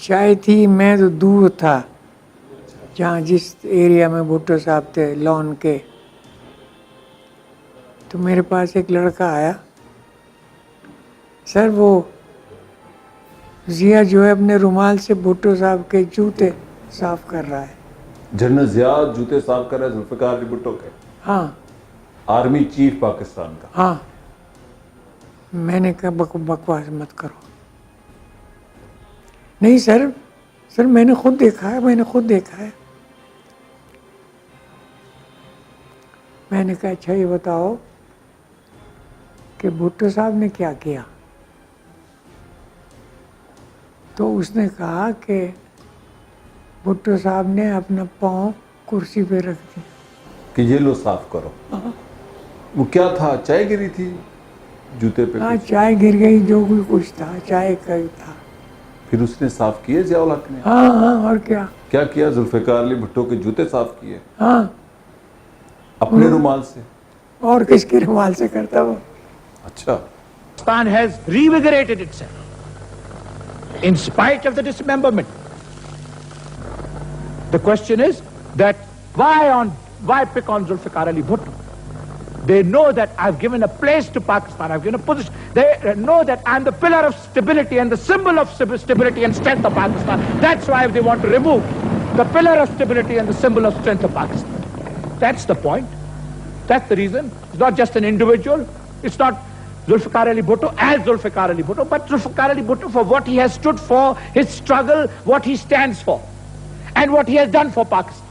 चाय थी, मैं तो दूर था, जहाँ जिस एरिया में भुट्टो साहब थे लॉन के। तो मेरे पास एक लड़का आया, सर वो जिया जो है अपने रुमाल से भुट्टो साहब के जूते साफ कर रहा है। जनरल जिया जूते साफ कर रहा है जुल्फिकार अली भुट्टो के? हाँ, आर्मी चीफ पाकिस्तान का? हाँ। मैंने कहा बकवास मत करो। नहीं सर, सर मैंने खुद देखा है, मैंने खुद देखा है। मैंने कहा अच्छा ये बताओ कि भुट्टो साहब ने क्या किया? तो उसने कहा कि भुट्टो साहब ने अपना पाँव कुर्सी पे रख दिया कि ये लो साफ करो। वो क्या था, चाय गिरी थी जूते पे? हाँ, चाय गिर गई, जो भी कुछ था, चाय का ही था। फिर उसने साफ किए जियाउल हक ने? हाँ हाँ, और क्या किया? जुल्फिकार अली भुट्टो के जूते साफ किए? हाँ, अपने रुमाल से? और किसके रुमाल से करता वो? अच्छा। Pakistan has revigorated itself in spite of the dismemberment. The question is that why pick on Zulfikar Ali Bhutto? They know that I've given a place to Pakistan, I've given a position. They know that I'm the pillar of stability and the symbol of stability and strength of Pakistan. That's why they want to remove the pillar of stability and the symbol of strength of Pakistan. That's the point. That's the reason. It's not just an individual. It's not Zulfikar Ali Bhutto as Zulfikar Ali Bhutto, but Zulfikar Ali Bhutto for what he has stood for, his struggle, what he stands for, and what he has done for Pakistan.